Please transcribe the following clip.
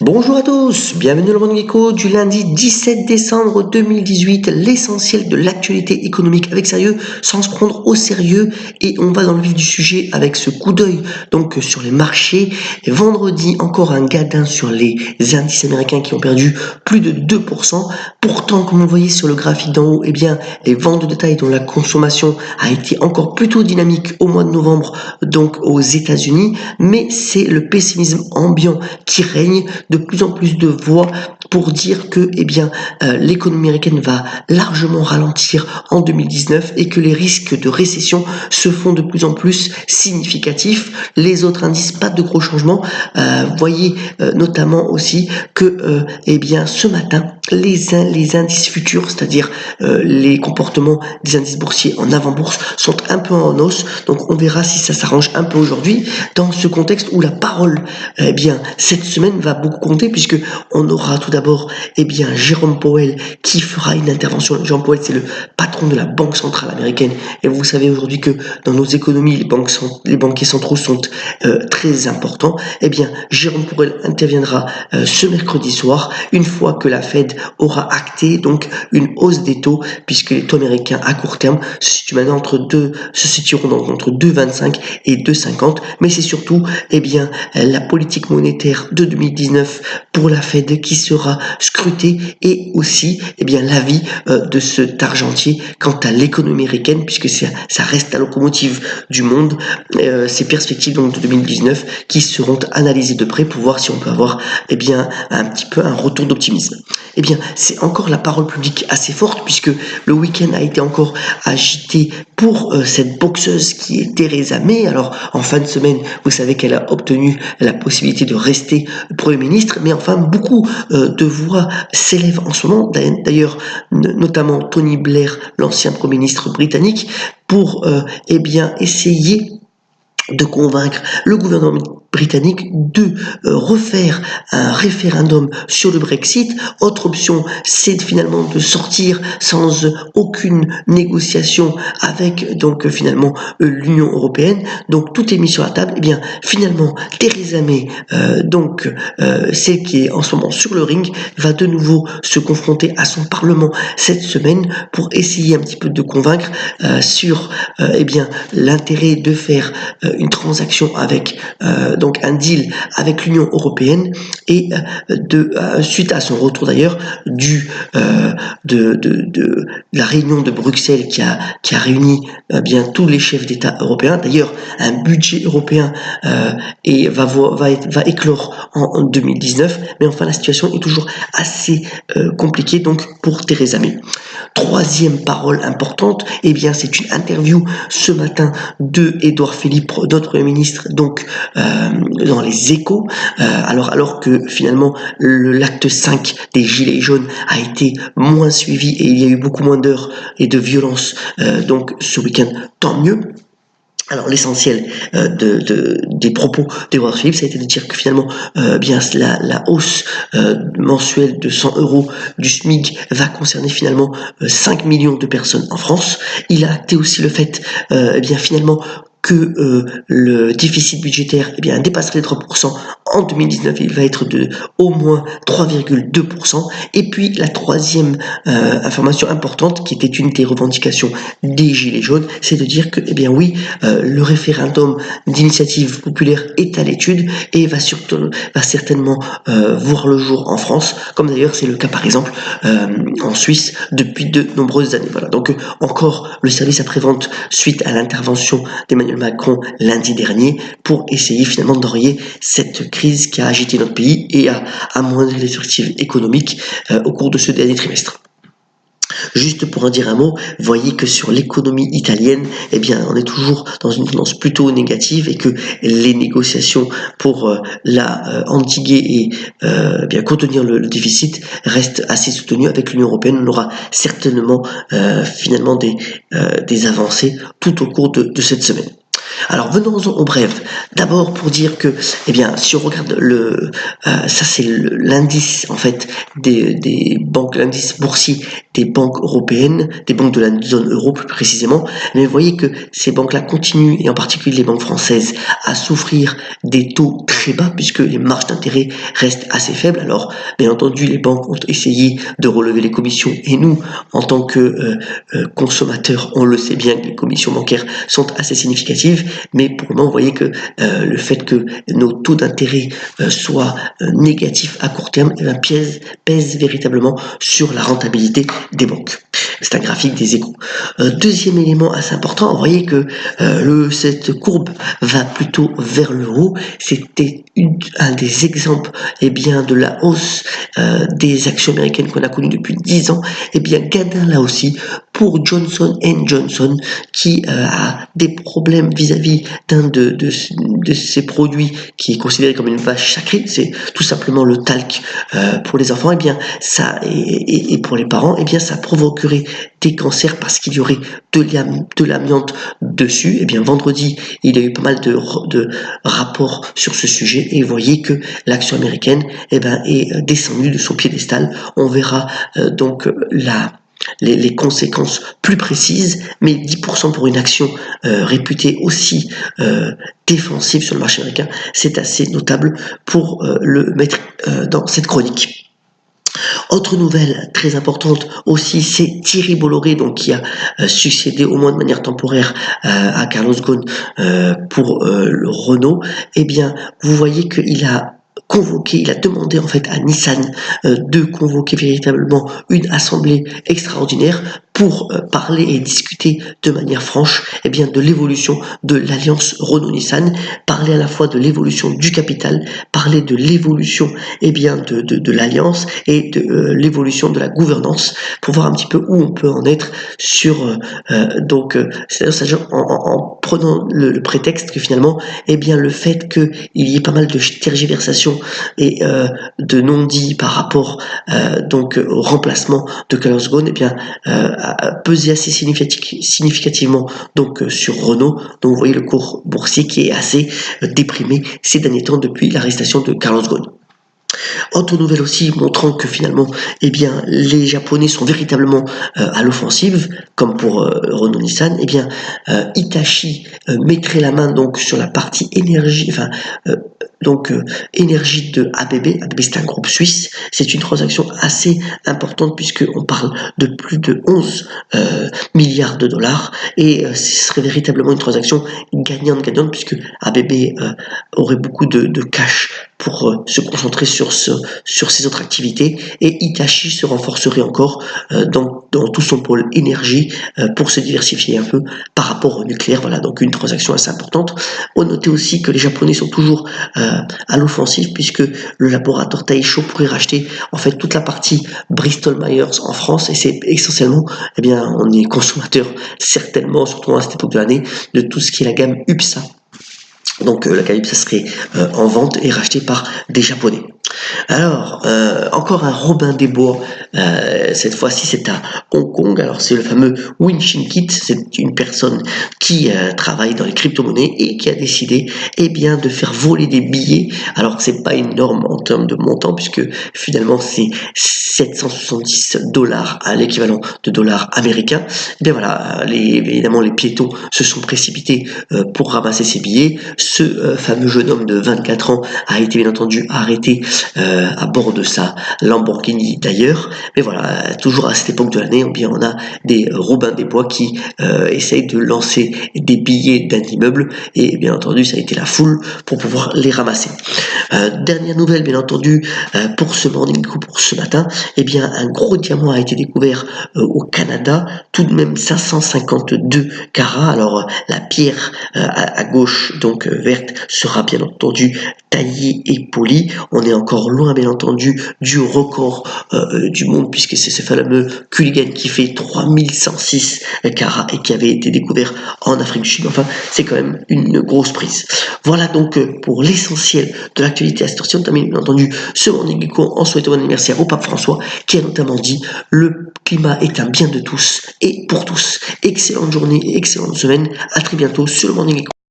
Bonjour à tous, bienvenue dans le Monde Gecko du lundi 17 décembre 2018, l'essentiel de l'actualité économique avec sérieux, sans se prendre au sérieux, et on va dans le vif du sujet avec ce coup d'œil donc sur les marchés. Vendredi, encore un gadin sur les indices américains qui ont perdu plus de 2%. Pourtant, comme vous voyez sur le graphique d'en haut, eh bien, les ventes de détail dont la consommation a été encore plutôt dynamique au mois de novembre, donc aux États-Unis, mais c'est le pessimisme ambiant qui règne. De plus en plus de voix pour dire que l'économie américaine va largement ralentir en 2019 et que les risques de récession se font de plus en plus significatifs. Les autres indices, pas de gros changements. Voyez notamment aussi que ce matin, les indices futurs, c'est-à-dire les comportements des indices boursiers en avant-bourse sont un peu en hausse. Donc on verra si ça s'arrange un peu aujourd'hui dans ce contexte où la parole, cette semaine va beaucoup compter puisque on aura tout d'abord Jérôme Powell qui fera une intervention. Jérôme Powell, c'est le patron de la Banque centrale américaine et vous savez aujourd'hui que dans nos économies les banquiers centraux sont très importants. Jérôme Powell interviendra ce mercredi soir une fois que la Fed aura acté donc une hausse des taux puisque les taux américains à court terme se situeront entre 2,25 et 2,50, mais c'est surtout la politique monétaire de 2019 pour la Fed qui sera scrutée et aussi l'avis de cet argentier quant à l'économie américaine puisque ça reste la locomotive du monde. Ces perspectives donc de 2019 qui seront analysées de près pour voir si on peut avoir un petit peu un retour d'optimisme. C'est encore la parole publique assez forte puisque le week-end a été encore agité pour cette boxeuse qui est Theresa May. Alors en fin de semaine, vous savez qu'elle a obtenu la possibilité de rester Premier ministre, mais enfin beaucoup de voix s'élèvent en ce moment, d'ailleurs notamment Tony Blair, l'ancien Premier ministre britannique, pour essayer de convaincre le gouvernement britannique de refaire un référendum sur le Brexit. Autre option, c'est finalement de sortir sans aucune négociation avec l'Union européenne. Donc tout est mis sur la table. Finalement, Theresa May, celle qui est en ce moment sur le ring, va de nouveau se confronter à son Parlement cette semaine pour essayer un petit peu de convaincre sur l'intérêt de faire une transaction avec un deal avec l'Union européenne et suite à son retour d'ailleurs de la réunion de Bruxelles qui a réuni tous les chefs d'État européens. D'ailleurs, un budget européen va éclore en 2019, mais enfin la situation est toujours assez compliquée donc pour Theresa May. Troisième parole importante, c'est une interview ce matin de Édouard Philippe, notre Premier ministre, donc dans les Échos, alors que finalement l'acte 5 des Gilets jaunes a été moins suivi et il y a eu beaucoup moins d'heures et de violence donc ce week-end, tant mieux. Alors l'essentiel des propos d'Édouard Philippe, ça a été de dire que finalement la hausse mensuelle de 100 € du SMIC va concerner finalement 5 millions de personnes en France. Il a acté aussi le fait finalement que le déficit budgétaire dépasserait les 3%. En 2019, il va être de au moins 3,2%. Et puis la troisième information importante, qui était une des revendications des Gilets jaunes, c'est de dire que le référendum d'initiative populaire est à l'étude et va certainement voir le jour en France, comme d'ailleurs c'est le cas par exemple en Suisse depuis de nombreuses années. Voilà. Donc encore le service après-vente suite à l'intervention d'Emmanuel Macron lundi dernier pour essayer finalement d'enrayer cette crise qui a agité notre pays et a amoindri les perspectives économiques au cours de ce dernier trimestre. Juste pour en dire un mot, voyez que sur l'économie italienne, on est toujours dans une tendance plutôt négative et que les négociations pour endiguer et contenir le déficit restent assez soutenues avec l'Union européenne. On aura certainement finalement des avancées tout au cours de cette semaine. Alors venons-en au bref D'abord pour dire que, eh bien, si on regarde ça c'est l'indice en fait des banques, l'indice boursier des banques européennes, des banques de la zone euro plus précisément. Mais vous voyez que ces banques-là continuent, et en particulier les banques françaises, à souffrir des taux très bas puisque les marges d'intérêt restent assez faibles. Alors, bien entendu, les banques ont essayé de relever les commissions et nous, en tant que consommateurs, on le sait bien que les commissions bancaires sont assez significatives. Mais pour le moment, vous voyez que le fait que nos taux d'intérêt soient négatifs à court terme, eh bien, pèse véritablement sur la rentabilité des banques. C'est un graphique des Échos. Deuxième élément assez important, vous voyez que cette courbe va plutôt vers le haut. C'était un des exemples de la hausse des actions américaines qu'on a connues depuis 10 ans. Gadin là aussi pour Johnson & Johnson qui a des problèmes vis-à-vis d'un de ces produits qui est considéré comme une vache sacrée, c'est tout simplement le talc pour les enfants, ça et pour les parents, ça provoquerait des cancers parce qu'il y aurait de l'amiante dessus. Vendredi, il y a eu pas mal de rapports sur ce sujet et vous voyez que l'action américaine est descendue de son piédestal. On verra donc les conséquences plus précises, mais 10% pour une action réputée aussi défensive sur le marché américain, c'est assez notable pour le mettre dans cette chronique. Autre nouvelle très importante aussi, c'est Thierry Bolloré, donc qui a succédé au moins de manière temporaire à Carlos Ghosn pour le Renault. Vous voyez qu'il a demandé en fait à Nissan de convoquer véritablement une assemblée extraordinaire pour parler et discuter de manière franche de l'évolution de l'alliance Renault-Nissan, parler à la fois de l'évolution du capital, parler de l'évolution de l'alliance et de l'évolution de la gouvernance pour voir un petit peu où on peut en être sur c'est-à-dire en prenant le prétexte que finalement le fait qu'il y ait pas mal de tergiversations et de non-dits par rapport au remplacement de Carlos Ghosn a pesé assez significativement sur Renault. Donc vous voyez le cours boursier qui est assez déprimé ces derniers temps depuis l'arrestation de Carlos Ghosn. Autre nouvelle aussi montrant que finalement les Japonais sont véritablement à l'offensive, comme pour Renault-Nissan, Hitachi mettrait la main donc sur la partie énergie, énergie de ABB. ABB c'est un groupe suisse, c'est une transaction assez importante puisqu'on parle de plus de 11 milliards de dollars et ce serait véritablement une transaction gagnante-gagnante puisque ABB aurait beaucoup de cash pour se concentrer sur ses autres activités et Hitachi se renforcerait encore dans tout son pôle énergie pour se diversifier un peu par rapport au nucléaire. Voilà, donc une transaction assez importante. On notait aussi que les Japonais sont toujours à l'offensive puisque le laboratoire Taisho pourrait racheter en fait toute la partie Bristol Myers en France et c'est essentiellement, on est consommateur certainement, surtout à cette époque de l'année, de tout ce qui est la gamme UPSA. Donc la gamme UPSA serait en vente et rachetée par des Japonais. Alors, encore un Robin des Bois, cette fois-ci c'est à Hong Kong. Alors c'est le fameux Win Chin Kit, c'est une personne qui travaille dans les crypto-monnaies et qui a décidé de faire voler des billets. Alors c'est pas énorme en termes de montant puisque finalement c'est 770 dollars à l'équivalent de dollars américains. Évidemment les piétons se sont précipités pour ramasser ces billets. Ce fameux jeune homme de 24 ans a été bien entendu arrêté à bord de sa Lamborghini d'ailleurs, mais voilà, toujours à cette époque de l'année, on a des Robins des Bois qui essayent de lancer des billets d'un immeuble et bien entendu ça a été la foule pour pouvoir les ramasser. Dernière nouvelle bien entendu pour ce morning coup pour ce matin, un gros diamant a été découvert au Canada, tout de même 552 carats. Alors la pierre à gauche donc verte sera bien entendu taillée et polie. On est encore loin bien entendu du record du monde puisque c'est ce fameux Culligan qui fait 3106 carats et qui avait été découvert en Afrique du Sud. Enfin c'est quand même une grosse prise. Voilà donc pour l'essentiel de l'actualité à cette heure-ci. On termine bien entendu ce morning call en souhaitant bon anniversaire au pape François qui a notamment dit le climat est un bien de tous et pour tous. Excellente journée et excellente semaine. À très bientôt sur le morning call.